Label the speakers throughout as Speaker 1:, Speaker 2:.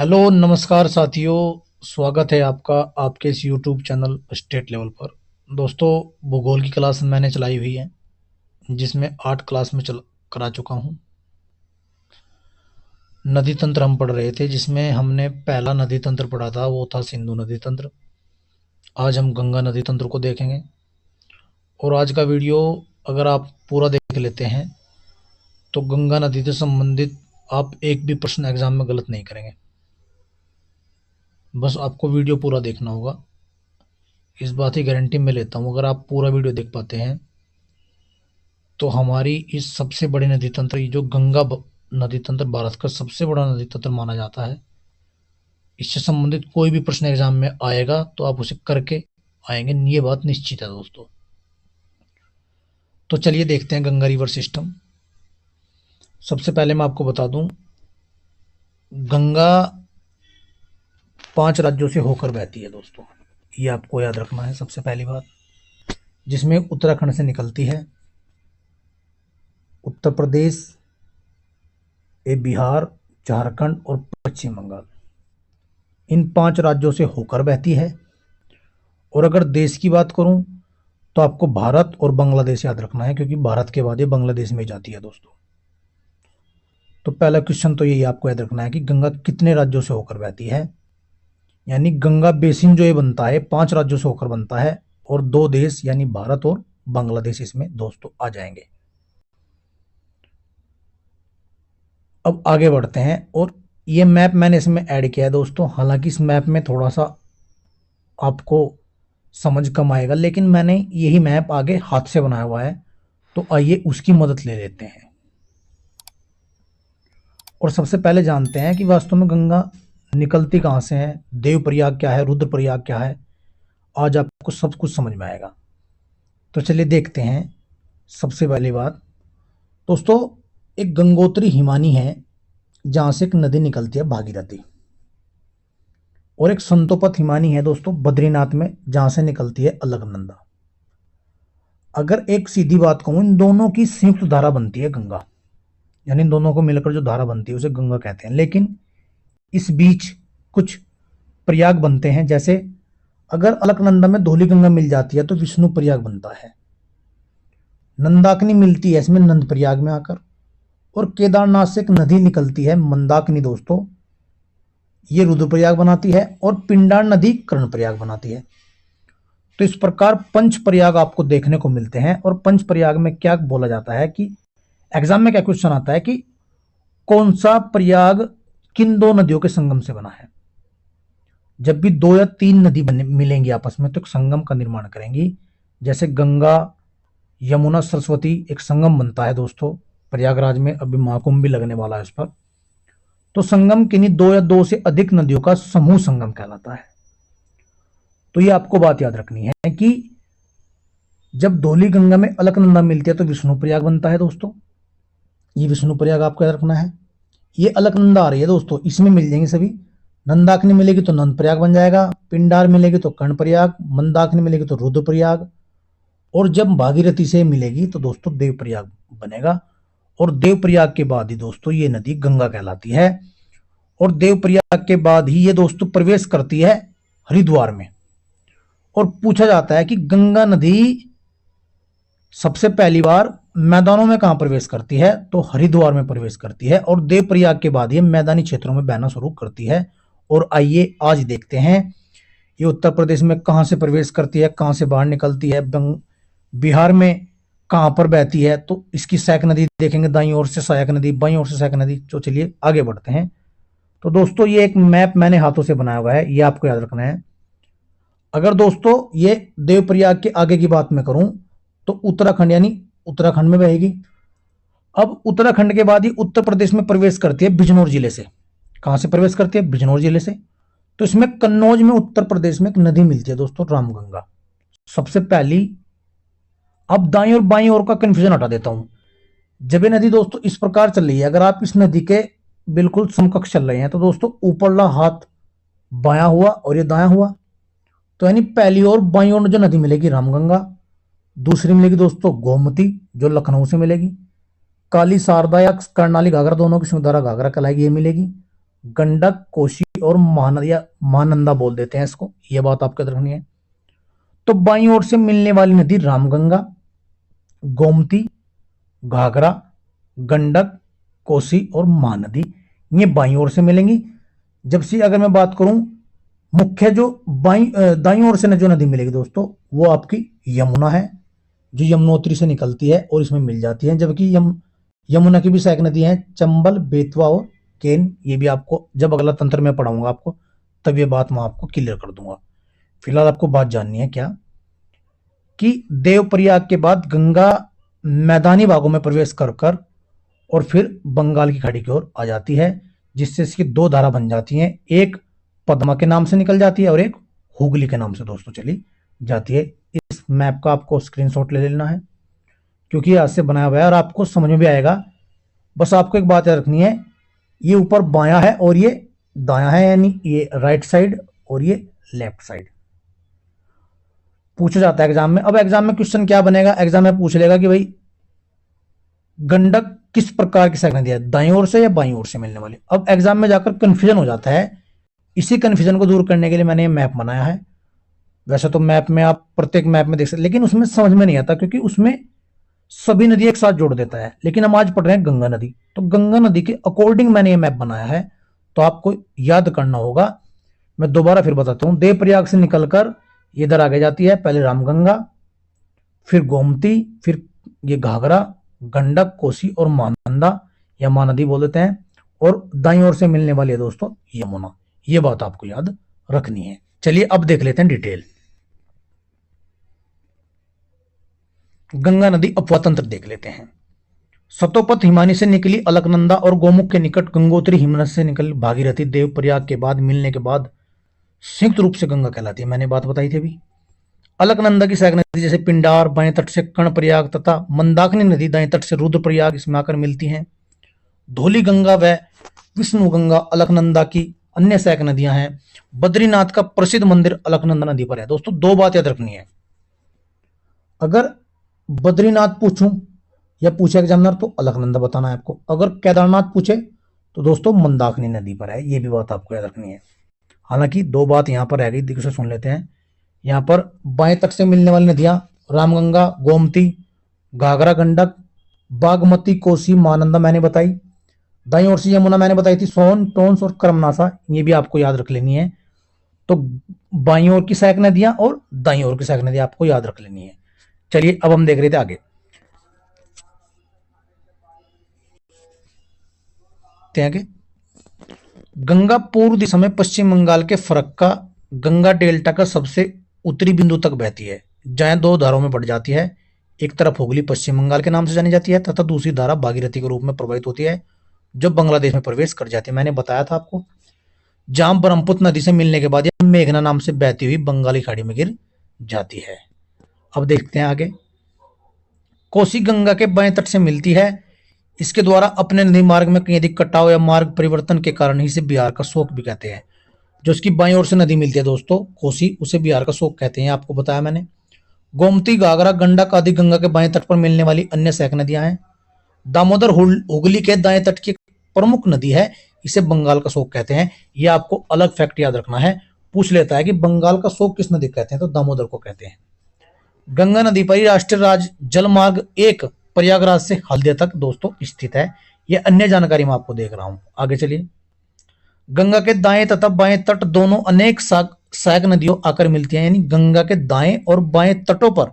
Speaker 1: Hello नमस्कार साथियों। स्वागत है आपका आपके इस यूट्यूब चैनल स्टेट लेवल पर। दोस्तों, भूगोल की क्लास मैंने चलाई हुई है जिसमें 8 क्लास में चल करा चुका हूँ। नदी तंत्र हम पढ़ रहे थे जिसमें हमने पहला नदी तंत्र पढ़ा था, वो था सिंधु नदी तंत्र। आज हम गंगा नदी तंत्र को देखेंगे। और आज का वीडियो अगर आप पूरा देख लेते हैं तो गंगा नदी से संबंधित आप एक भी प्रश्न एग्जाम में गलत नहीं करेंगे। बस आपको वीडियो पूरा देखना होगा, इस बात की गारंटी मैं लेता हूँ। अगर आप पूरा वीडियो देख पाते हैं तो हमारी इस सबसे बड़े नदी तंत्र, ये जो नदी तंत्र भारत का सबसे बड़ा नदी तंत्र माना जाता है, इससे संबंधित कोई भी प्रश्न एग्जाम में आएगा तो आप उसे करके आएंगे, ये बात निश्चित है दोस्तों। तो चलिए देखते हैं गंगा रिवर सिस्टम। सबसे पहले मैं आपको बता दूं, गंगा 5 राज्यों से होकर बहती है दोस्तों, ये आपको याद रखना है सबसे पहली बात। जिसमें उत्तराखंड से निकलती है, उत्तर प्रदेश, बिहार, झारखंड और पश्चिम बंगाल, इन 5 राज्यों से होकर बहती है। और अगर देश की बात करूं तो आपको भारत और बांग्लादेश याद रखना है, क्योंकि भारत के बाद ये बांग्लादेश में जाती है दोस्तों। तो पहला क्वेश्चन तो यही आपको याद रखना है कि गंगा कितने राज्यों से होकर बहती है। यानी गंगा बेसिन जो ये बनता है 5 राज्यों से होकर बनता है, और 2 देश यानी भारत और बांग्लादेश इसमें दोस्तों आ जाएंगे। अब आगे बढ़ते हैं, और ये मैप मैंने इसमें ऐड किया है दोस्तों। हालांकि इस मैप में थोड़ा सा आपको समझ कम आएगा, लेकिन मैंने यही मैप आगे हाथ से बनाया हुआ है, तो आइए उसकी मदद ले लेते हैं। और सबसे पहले जानते हैं कि वास्तव में गंगा निकलती कहाँ से है, देवप्रयाग क्या है, रुद्रप्रयाग क्या है। आज आपको सब कुछ समझ में आएगा। तो चलिए देखते हैं। सबसे पहली बात दोस्तों, एक गंगोत्री हिमानी है जहां से एक नदी निकलती है भागीरथी, और एक संतोपत हिमानी है दोस्तों बद्रीनाथ में, जहां से निकलती है अलकनंदा। अगर एक सीधी बात कहूं, इन दोनों की संयुक्त धारा बनती है गंगा, यानी इन दोनों को मिलकर जो धारा बनती है उसे गंगा कहते हैं। लेकिन इस बीच कुछ प्रयाग बनते हैं, जैसे अगर अलकनंदा में धौली गंगा मिल जाती है तो विष्णु प्रयाग बनता है, नंदाकिनी मिलती है इसमें नंद प्रयाग में आकर, और केदारनाथ से एक नदी निकलती है मंदाकिनी दोस्तों, ये रुद्रप्रयाग बनाती है, और पिंडार नदी कर्णप्रयाग बनाती है। तो इस प्रकार पंच प्रयाग आपको देखने को मिलते हैं। और पंच प्रयाग में क्या बोला जाता है कि एग्जाम में क्या क्वेश्चन आता है कि कौन सा प्रयाग किन 2 नदियों के संगम से बना है। जब भी 2 या 3 नदी मिलेंगी आपस में तो एक संगम का निर्माण करेंगी। जैसे गंगा, यमुना, सरस्वती एक संगम बनता है दोस्तों प्रयागराज में, अभी महाकुंभ भी लगने वाला है उस पर। तो संगम किन्हीं 2 या 2 से अधिक नदियों का समूह संगम कहलाता है। तो ये आपको बात याद रखनी है कि जब धौली गंगा में अलकनंदा मिलती है तो विष्णु प्रयाग बनता है दोस्तों, ये विष्णु प्रयाग आपको याद रखना है। ये अलकनंदा आ रही है दोस्तों, इसमें मिल जाएंगे सभी। नंदाकिनी मिलेगी तो नंद प्रयाग बन जाएगा, पिंडार मिलेगी तो कर्ण प्रयाग, मंदाकिनी मिलेगी तो रुद्र प्रयाग, और जब भागीरथी से मिलेगी तो दोस्तों देव प्रयाग बनेगा। और देव प्रयाग के बाद ही दोस्तों ये नदी गंगा कहलाती है। और देव प्रयाग के बाद ही ये दोस्तों प्रवेश करती है हरिद्वार में। और पूछा जाता है कि गंगा नदी सबसे पहली बार मैदानों में कहां प्रवेश करती है, तो हरिद्वार में प्रवेश करती है। और देवप्रयाग के बाद ये मैदानी क्षेत्रों में बहना शुरू करती है। और आइए आज देखते हैं ये उत्तर प्रदेश में कहां से प्रवेश करती है, कहां से बाहर निकलती है, बिहार में कहां पर बहती है। तो इसकी सहायक नदी देखेंगे, दाईं ओर से सहायक नदी, बाईं ओर से सहायक नदी। तो चलिए आगे बढ़ते हैं। तो दोस्तों ये एक मैप मैंने हाथों से बनाया हुआ है, ये आपको याद रखना है। अगर दोस्तों ये देवप्रयाग के आगे की बात मैं करूं तो उत्तराखंड, यानी उत्तराखंड में बहेगी। अब उत्तराखंड के बाद ही उत्तर प्रदेश में प्रवेश करती है बिजनौर जिले से। कहां से प्रवेश करती है? बिजनौर जिले से। तो इसमें कन्नौज में उत्तर प्रदेश में एक नदी मिलती है दोस्तों रामगंगा, सबसे पहली। अब दाईं और बाईं ओर का कंफ्यूजन हटा देता हूं। जब ये नदी दोस्तों इस प्रकार चल रही है, अगर आप इस नदी के बिल्कुल समकक्ष चल रहे हैं तो दोस्तों ऊपरला हाथ बायां हुआ और ये दायां हुआ। तो यानी पहली और बाईं ओर जो नदी मिलेगी रामगंगा, दूसरी मिलेगी दोस्तों गोमती जो लखनऊ से मिलेगी, काली शारदा या कर्णाली घाघरा दोनों की संयुक्त धारा घाघरा कहलाएगी, ये मिलेगी। गंडक, कोसी और महानदी या महानंदा बोल देते हैं इसको, ये बात आपको याद रखनी है। तो बाईं ओर से मिलने वाली नदी रामगंगा, गोमती, घाघरा, गंडक, कोसी और महानदी, ये बाईं ओर से मिलेंगी। जबकि अगर मैं बात करूं मुख्य जो दाईं ओर से जो नदी मिलेगी दोस्तों, वो आपकी यमुना है, जो यमुनोत्री से निकलती है और इसमें मिल जाती है। जबकि यमुना की भी सहायक नदी है चंबल, बेतवा और केन। ये भी आपको जब अगला तंत्र में पढ़ाऊंगा आपको, तब ये बात मैं आपको क्लियर कर दूंगा। फिलहाल आपको बात जाननी है क्या कि देवप्रयाग के बाद गंगा मैदानी भागों में प्रवेश कर और फिर बंगाल की खाड़ी की ओर आ जाती है, जिससे इसकी दो धारा बन जाती हैं, एक पद्मा के नाम से निकल जाती है और एक हुगली के नाम से दोस्तों चली जाती है। इस मैप का आपको स्क्रीनशॉट ले लेना है, क्योंकि आज से बनाया हुआ है और आपको समझ में भी आएगा। बस आपको एक बात याद रखनी है, ये ऊपर बायां है और ये दायां है, यानी ये राइट साइड और ये लेफ्ट साइड पूछा जाता है एग्जाम में। अब एग्जाम में क्वेश्चन क्या बनेगा, एग्जाम में पूछ लेगा कि भाई गंडक किस प्रकार की सहायक नदी है, दाईं ओर से या बाईं ओर से मिलने वाली। अब एग्जाम में जाकर कंफ्यूजन हो जाता है, इसी कंफ्यूजन को दूर करने के लिए मैंने ये मैप बनाया है। वैसे तो मैप में आप प्रत्येक मैप में देख सकते, लेकिन उसमें समझ में नहीं आता क्योंकि उसमें सभी नदी एक साथ जोड़ देता है। लेकिन हम आज पढ़ रहे हैं गंगा नदी, तो गंगा नदी के अकॉर्डिंग मैंने ये मैप बनाया है, तो आपको याद करना होगा। मैं दोबारा फिर बताता हूं, देवप्रयाग से निकलकर इधर आगे जाती है, पहले रामगंगा, फिर गोमती, फिर ये घाघरा, गंडक, कोसी और महानंदा या महानदी बोल देते हैं, और दाईं ओर से मिलने वाली है दोस्तों यमुना। ये बात आपको याद रखनी है। चलिए अब देख लेते हैं डिटेल। गंगा नदी अपवाह तंत्र देख लेते हैं। सतोपथ हिमानी से निकली अलकनंदा और गोमुख के निकट गंगोत्री हिमनद से निकली भागीरथी देवप्रयाग के बाद मिलने के बाद संयुक्त रूप से गंगा कहलाती है। मैंने बात बताई थी अभी। अलकनंदा की सहायक नदी जैसे पिंडार बाएं तट से कर्णप्रयाग तथा मंदाकिनी नदी दाएं तट से रुद्रप्रयाग इसमें आकर मिलती हैं। धौली गंगा व विष्णु गंगा अलकनंदा की अन्य सहायक नदियां हैं। बद्रीनाथ का प्रसिद्ध मंदिर अलकनंदा नदी पर है। दोस्तों दो बात याद रखनी है, अगर बद्रीनाथ पूछूं या पूछे एग्जामिनर तो अलकनंदा बताना है आपको, अगर केदारनाथ पूछे तो दोस्तों मंदाकिनी नदी पर है। ये भी बात आपको याद रखनी है। हालांकि दो बात यहां पर रह गई, दिल से सुन लेते हैं। यहां पर बाएं तट से मिलने वाली नदियां रामगंगा, गोमती, घाघरा, गंडक, बागमती, कोसी, महानंदा मैंने बताई। दाईं ओर से यमुना मैंने बताई थी, सोन, टोंस और कर्मनासा, ये भी आपको याद रख लेनी है। तो बाईं ओर की सहायक नदियां और दाईं ओर की सहायक नदियां आपको याद रख लेनी है। चलिए अब हम देख रहे थे आगे। गंगा पूर्व दिशा में पश्चिम बंगाल के फरक्का गंगा डेल्टा का सबसे उत्तरी बिंदु तक बहती है, जहां दो धाराओं में बढ़ जाती है। एक तरफ हुगली पश्चिम बंगाल के नाम से जानी जाती है तथा दूसरी धारा भागीरथी के रूप में प्रवाहित होती है, जो बांग्लादेश में प्रवेश कर जाती है। मैंने बताया था आपको। जहां ब्रह्मपुत्र नदी से मिलने के बाद यह मेघना नाम से बहती हुई बंगाली खाड़ी में गिर जाती है। अब देखते हैं आगे। कोसी गंगा के बाएं तट से मिलती है। इसके द्वारा अपने नदी मार्ग में कहीं अधिक कटाव या मार्ग परिवर्तन के कारण ही इसे बिहार का शोक भी कहते हैं। जो इसकी बाईं ओर से नदी मिलती है दोस्तों कोसी, उसे बिहार का शोक कहते हैं, आपको बताया मैंने। गोमती, घाघरा, गंडक आदि गंगा के बाएं तट पर मिलने वाली अन्य सहायक नदियां हैं। दामोदर हुगली के दाएं तट की प्रमुख नदी है, इसे बंगाल का शोक कहते हैं। यह आपको अलग फैक्ट याद रखना है, पूछ लेता है कि बंगाल का शोक किस नदी कहते हैं, तो दामोदर को कहते हैं। गंगा नदी पर राष्ट्रीय राज जल मार्ग 1 प्रयागराज से हल्दिया तक दोस्तों स्थित है। यह अन्य जानकारी मैं आपको देख रहा हूं, आगे चलिए। गंगा के दाएं तथा बाएं तट दोनों अनेक सहायक नदियों आकर मिलती हैं, यानी गंगा के दाएं और बाएं तटों पर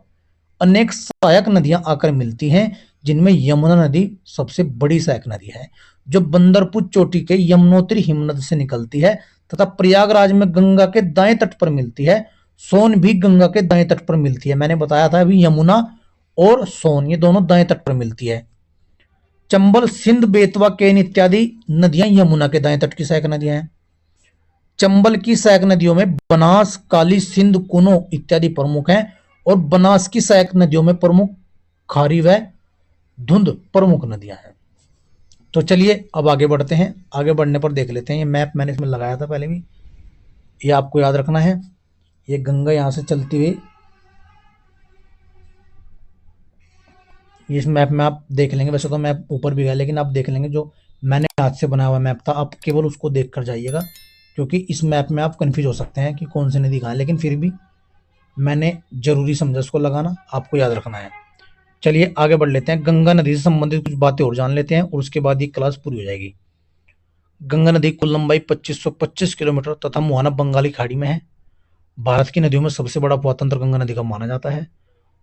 Speaker 1: अनेक सहायक नदियां आकर मिलती हैं, जिनमें यमुना नदी सबसे बड़ी सहायक नदी है, जो बंदरपुर चोटी के यमुनोत्री हिमनद से निकलती है तथा प्रयागराज में गंगा के दाएं तट पर मिलती है। सोन भी गंगा के दाएं तट पर मिलती है। मैंने बताया था अभी, यमुना और सोन ये दोनों दाएं तट पर मिलती है। चंबल, सिंध, बेतवा, केन इत्यादि नदियां यमुना के दाएं तट की सहायक नदियां हैं। चंबल की सहायक नदियों में बनास, काली, सिंध, कुनो इत्यादि प्रमुख हैं, और बनास की सहायक नदियों में प्रमुख खारी व धुंध प्रमुख नदियां हैं। तो चलिए अब आगे बढ़ते हैं। आगे बढ़ने पर देख लेते हैं, ये मैप मैंने इसमें लगाया था पहले भी, ये आपको याद रखना है। ये गंगा यहां से चलती हुई, इस मैप में आप देख लेंगे, वैसे तो मैप ऊपर भी है लेकिन आप देख लेंगे, जो मैंने हाथ से बनाया हुआ मैप था, आप केवल उसको देख कर जाइएगा क्योंकि इस मैप में आप कन्फ्यूज हो सकते हैं कि कौन सी नदी कहाँ है, लेकिन फिर भी मैंने जरूरी समझा इसको लगाना, आपको याद रखना है। चलिए आगे बढ़ लेते हैं, गंगा नदी से संबंधित कुछ बातें और जान लेते हैं और उसके बाद ये क्लास पूरी हो जाएगी। गंगा नदी कुल लंबाई 2525 किलोमीटर तथा मुहाना बंगाली खाड़ी में है। भारत की नदियों में सबसे बड़ा उपतंत्र गंगा नदी का माना जाता है।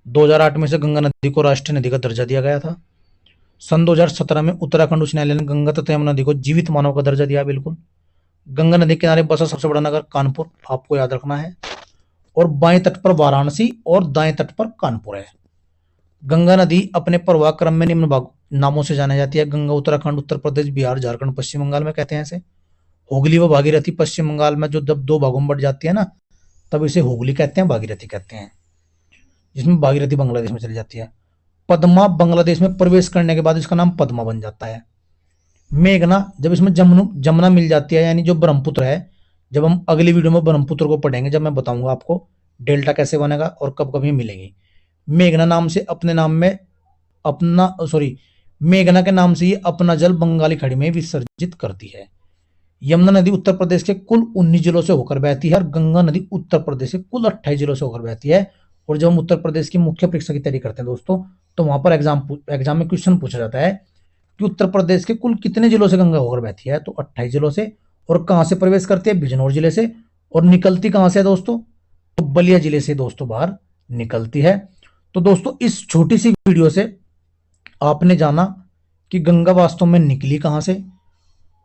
Speaker 1: 2008 में से गंगा नदी को राष्ट्रीय नदी का दर्जा दिया गया था। सन 2017 में उत्तराखंड उच्च न्यायालय ने गंगा तथा यमुना नदी को जीवित मानव का दर्जा दिया। बिल्कुल, गंगा नदी के किनारे बसा सबसे बड़ा नगर कानपुर, आपको याद रखना है। और बाएं तट पर वाराणसी और दाएं तट पर कानपुर है। गंगा नदी अपने प्रवाह क्रम में निम्न नामों से जानी जाती है। गंगा उत्तराखंड, उत्तर प्रदेश, बिहार, झारखंड, पश्चिम बंगाल में कहते हैं इसे। हुगली व भागीरथी पश्चिम बंगाल में, जो जब दो भागों में बढ़ जाती है ना, तब इसे हुगली कहते हैं, भागीरथी कहते हैं, जिसमें भागीरथी बांग्लादेश में चली जाती है। पद्मा बांग्लादेश में प्रवेश करने के बाद इसका नाम पद्मा बन जाता है। मेघना, जब इसमें जमुना मिल जाती है, यानी जो ब्रह्मपुत्र है, जब हम अगली वीडियो में ब्रह्मपुत्र को पढ़ेंगे, जब मैं बताऊंगा आपको डेल्टा कैसे बनेगा और कब कब ये मिलेंगी। मेघना नाम से अपने नाम में मेघना के नाम से ये अपना जल बंगाली खाड़ी में विसर्जित करती है। यमुना नदी उत्तर प्रदेश के कुल 19 जिलों से होकर बहती है और गंगा नदी उत्तर प्रदेश के कुल 28 जिलों से होकर बहती है। और जब हम उत्तर प्रदेश की मुख्य परीक्षा की तैयारी करते हैं दोस्तों, तो वहां पर एग्जाम में क्वेश्चन पूछा जाता है कि उत्तर प्रदेश के कुल कितने जिलों से गंगा होकर बहती है, तो 28 जिलों से। और कहां से प्रवेश करती है? बिजनौर जिले से। और निकलती कहां से है दोस्तों? तो बलिया जिले से दोस्तों बाहर निकलती है। तो दोस्तों इस छोटी सी वीडियो से आपने जाना कि गंगा वास्तव में निकली कहां से।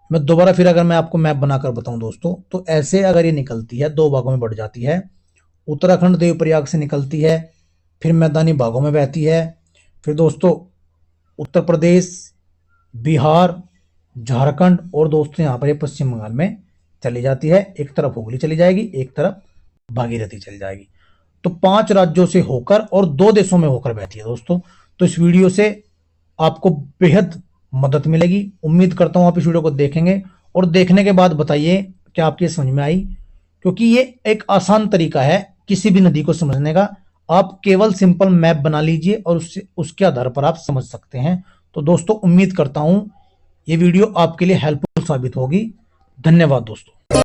Speaker 1: मैं दोबारा फिर अगर मैं आपको मैप बनाकर बताऊं दोस्तों, तो ऐसे अगर ये निकलती है, दो भागों में बढ़ जाती है। उत्तराखंड देवप्रयाग से निकलती है, फिर मैदानी भागों में बहती है, फिर दोस्तों उत्तर प्रदेश, बिहार, झारखंड और दोस्तों यहाँ पर ये पश्चिम बंगाल में चली जाती है। एक तरफ हुगली चली जाएगी, एक तरफ भागीरथी चली जाएगी। तो 5 राज्यों से होकर और 2 देशों में होकर बहती है दोस्तों। तो इस वीडियो से आपको बेहद मदद मिलेगी। उम्मीद करता हूं आप इस वीडियो को देखेंगे और देखने के बाद बताइए क्या आपकी समझ में आई, क्योंकि ये एक आसान तरीका है किसी भी नदी को समझने का। आप केवल सिंपल मैप बना लीजिए और उसके आधार पर आप समझ सकते हैं। तो दोस्तों उम्मीद करता हूं ये वीडियो आपके लिए हेल्पफुल साबित होगी। धन्यवाद दोस्तों।